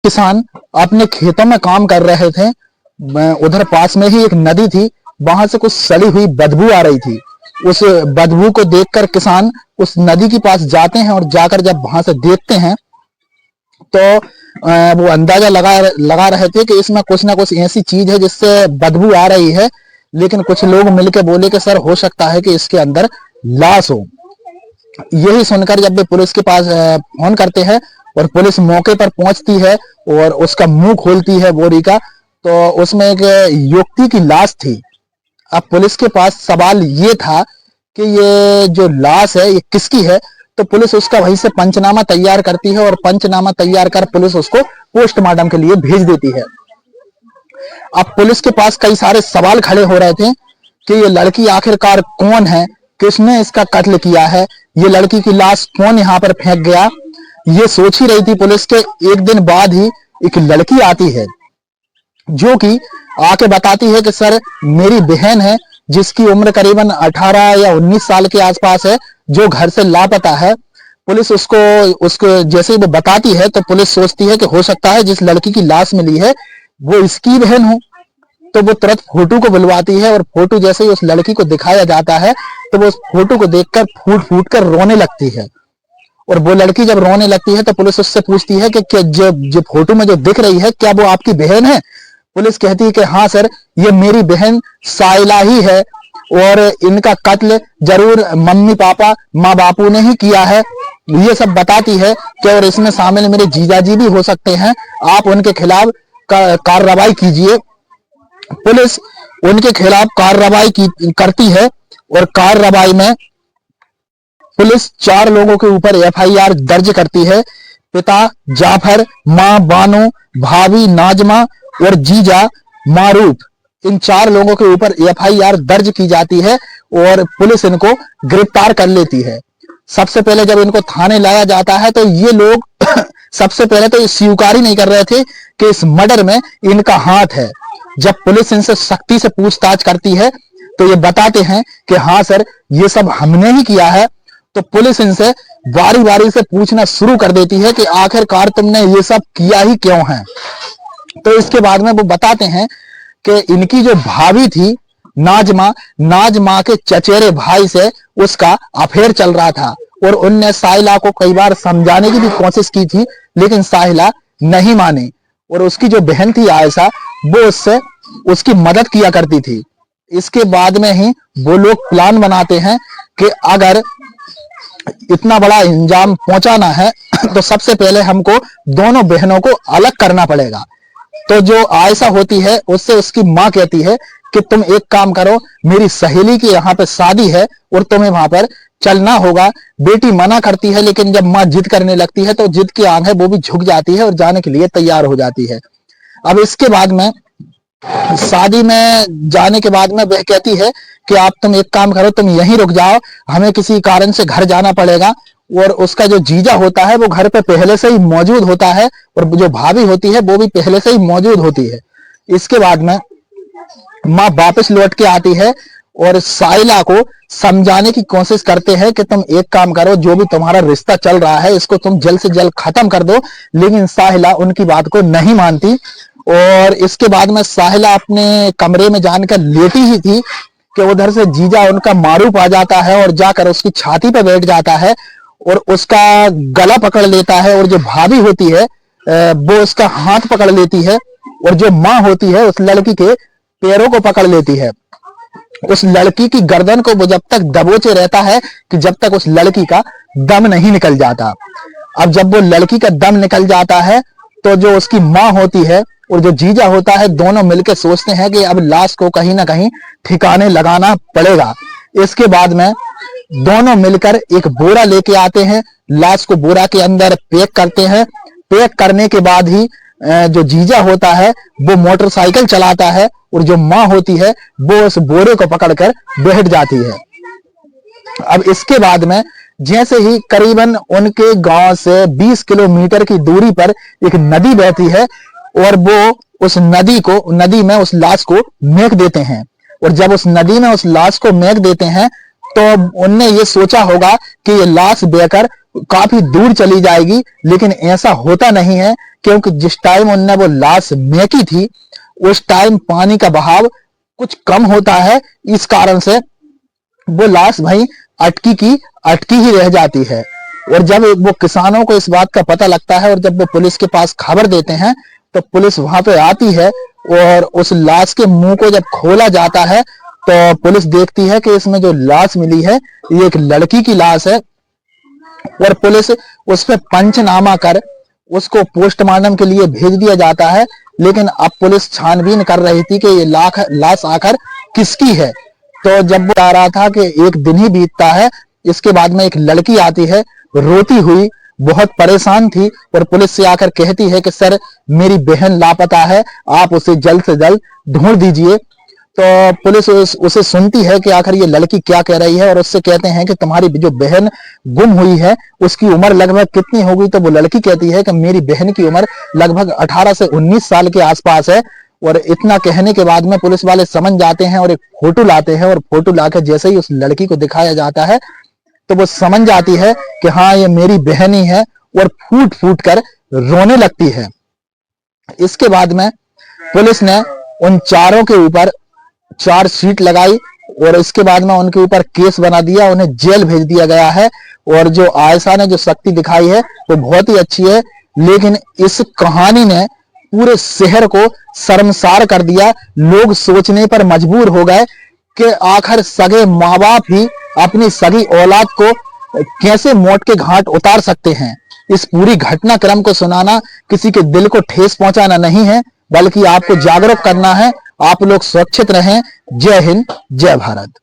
किसान अपने खेतों में काम कर रहे थे। उधर पास में ही एक नदी थी, वहां से कुछ सड़ी हुई बदबू आ रही थी। उस बदबू को देखकर किसान उस नदी के पास जाते हैं और जाकर जब वहां से देखते हैं तो वो अंदाजा लगा रहे थे कि इसमें कुछ ना कुछ ऐसी चीज है जिससे बदबू आ रही है। लेकिन कुछ लोग मिलके बोले कि सर हो सकता है कि इसके अंदर लाश हो। यही सुनकर जब वे पुलिस के पास फोन करते हैं और पुलिस मौके पर पहुंचती है और उसका मुंह खोलती है बोरी का, तो उसमें एक युवती की लाश थी। अब पुलिस के पास सवाल ये था कि ये जो लाश है ये किसकी है। तो पुलिस उसका वहीं से पंचनामा तैयार करती है और पंचनामा तैयार कर पुलिस उसको पोस्टमार्टम के लिए भेज देती है। अब पुलिस के पास कई सारे सवाल खड़े हो रहे थे कि ये लड़की आखिरकार कौन है, किसने इसका कत्ल किया है, ये लड़की की लाश कौन यहाँ पर फेंक गया। ये सोच ही रही थी पुलिस के एक दिन बाद ही एक लड़की आती है जो कि आके बताती है कि सर मेरी बहन है जिसकी उम्र करीबन 18 या 19 साल के आसपास है, जो घर से लापता है। पुलिस उसको जैसे ही वो बताती है तो पुलिस सोचती है कि हो सकता है जिस लड़की की लाश मिली है वो इसकी बहन हो। तो वो तुरंत फोटो को बुलवाती है और फोटो जैसे ही उस लड़की को दिखाया जाता है तो वो उस फोटो को देखकर फूट फूट कर रोने लगती है। और वो लड़की जब रोने लगती है तो पुलिस उससे पूछती है कि क्या जो फोटो में जो दिख रही है क्या वो आपकी बहन है। पुलिस कहती है कि हाँ सर ये मेरी बहन साइला ही है और इनका कत्ल जरूर मम्मी पापा माँ बापू ने ही किया है, ये सब बताती है कि और इसमें शामिल मेरे जीजाजी भी हो सकते हैं, आप उनके खिलाफ कार्रवाई कीजिए। पुलिस उनके खिलाफ कार्रवाई करती है और कार्रवाई में पुलिस 4 लोगों के ऊपर एफआईआर दर्ज करती है। पिता जाफर, मां बानो, भाभी नाजमा और जीजा मारूफ, इन 4 लोगों के ऊपर एफआईआर दर्ज की जाती है और पुलिस इनको गिरफ्तार कर लेती है। सबसे पहले जब इनको थाने लाया जाता है तो ये लोग सबसे पहले तो ये स्वीकार ही नहीं कर रहे थे कि इस मर्डर में इनका हाथ है। जब पुलिस इनसे सख्ती से पूछताछ करती है तो ये बताते हैं कि हाँ सर ये सब हमने ही किया है। तो पुलिस इनसे बारी बारी से पूछना शुरू कर देती है कि आखिरकार तुमने ये सब किया ही क्यों है। तो इसके बाद में वो बताते हैं कि इनकी जो भाभी थी नाजमा के चचेरे भाई से उसका अफेयर चल रहा था और उनने साहिला को कई बार समझाने की भी कोशिश की थी लेकिन साहिला नहीं मानी। और उसकी जो बहन थी आयशा वो उससे उसकी मदद किया करती थी। इसके बाद में ही वो लोग प्लान बनाते हैं कि अगर इतना बड़ा इंजाम पहुंचाना है तो सबसे पहले हमको दोनों बहनों को अलग करना पड़ेगा। तो जो आयशा होती है उससे उसकी माँ कहती है कि तुम एक काम करो, मेरी सहेली की यहाँ पे शादी है और तुम्हें वहां पर चलना होगा। बेटी मना करती है लेकिन जब माँ जिद करने लगती है तो जिद की आंखें वो भी झुक जाती है और जाने के लिए तैयार हो जाती है। अब इसके बाद में शादी में जाने के बाद में वह कहती है कि आप तुम एक काम करो, तुम यहीं रुक जाओ, हमें किसी कारण से घर जाना पड़ेगा। और उसका जो जीजा होता है वो घर पे पहले से ही मौजूद होता है और जो भाभी होती है वो भी पहले से ही मौजूद होती है। इसके बाद में माँ वापस लौट के आती है और साइला को समझाने की कोशिश करते हैं कि तुम एक काम करो, जो भी तुम्हारा रिश्ता चल रहा है इसको तुम जल्द से जल्द खत्म कर दो। लेकिन साहिला उनकी बात को नहीं मानती और इसके बाद में साहिला अपने कमरे में जानकर लेटी ही थी कि उधर से जीजा उनका मारूफ आ जाता है और जाकर उसकी छाती पर बैठ जाता है और उसका गला पकड़ लेता है। और जो भाभी होती है वो उसका हाथ पकड़ लेती है और जो माँ होती है उस लड़की के पैरों को पकड़ लेती है। उस लड़की की गर्दन को वो जब तक दबोचे रहता है कि जब तक उस लड़की का दम नहीं निकल जाता। अब जब वो लड़की का दम निकल जाता है तो जो उसकी माँ होती है और जो जीजा होता है दोनों मिलकर सोचते हैं कि अब लाश को कहीं ना कहीं ठिकाने लगाना पड़ेगा। इसके बाद में दोनों मिलकर एक बोरा लेके आते हैं, लाश को बोरा के अंदर पैक करते हैं। पैक करने के बाद ही जो जीजा होता है वो मोटरसाइकिल चलाता है और जो माँ होती है वो उस बोरे को पकड़कर बैठ जाती है। अब इसके बाद में जैसे ही करीबन उनके गांव से 20 किलोमीटर की दूरी पर एक नदी बहती है और वो उस नदी में उस लाश को फेंक देते हैं। और जब उस नदी में उस लाश को फेंक देते हैं तो उनने ये सोचा होगा कि ये लाश बहकर काफी दूर चली जाएगी, लेकिन ऐसा होता नहीं है क्योंकि जिस टाइम उनने वो लाश फेंकी थी उस टाइम पानी का बहाव कुछ कम होता है, इस कारण से वो लाश भाई अटकी ही रह जाती है। और जब वो किसानों को इस बात का पता लगता है और जब वो पुलिस के पास खबर देते हैं तो पुलिस वहां पे आती है और उस लाश के मुंह को जब खोला जाता है तो पुलिस देखती है कि इसमें जो लाश मिली है ये एक लड़की की लाश है। और पुलिस उस पे पंचनामा कर उसको पोस्टमार्टम के लिए भेज दिया जाता है। लेकिन अब पुलिस छानबीन कर रही थी कि ये लाश आखिर किसकी है। तो जब वो आ रहा था कि एक दिन ही बीतता है, इसके बाद में एक लड़की आती है रोती हुई, बहुत परेशान थी और पुलिस से आकर कहती है कि सर मेरी बहन लापता है, आप उसे जल्द से जल्द ढूंढ दीजिए। तो पुलिस उसे सुनती है कि आखिर ये लड़की क्या कह रही है और उससे कहते हैं कि तुम्हारी जो बहन गुम हुई है उसकी उम्र लगभग कितनी होगी। तो वो लड़की कहती है कि मेरी बहन की उम्र लगभग 18 से 19 साल के आसपास है। और इतना कहने के बाद में पुलिस वाले समझ जाते हैं और एक फोटो लाते हैं और फोटो लाकर जैसे ही उस लड़की को दिखाया जाता है तो वो समझ जाती है कि हाँ ये मेरी बहन ही है और फूट फूट कर रोने लगती है। इसके बाद में पुलिस ने उन चारों के ऊपर चार्जशीट लगाई और इसके बाद में उनके ऊपर केस बना दिया, उन्हें जेल भेज दिया गया है। और जो आयशा ने जो शक्ति दिखाई है वो बहुत ही अच्छी है, लेकिन इस कहानी ने पूरे शहर को शर्मसार कर दिया। लोग सोचने पर मजबूर हो गए कि आखिर सगे माँ बाप ही अपनी सगी औलाद को कैसे मौत के घाट उतार सकते हैं। इस पूरी घटनाक्रम को सुनाना किसी के दिल को ठेस पहुंचाना नहीं है, बल्कि आपको जागरूक करना है। आप लोग सुरक्षित रहें। जय हिंद, जय भारत।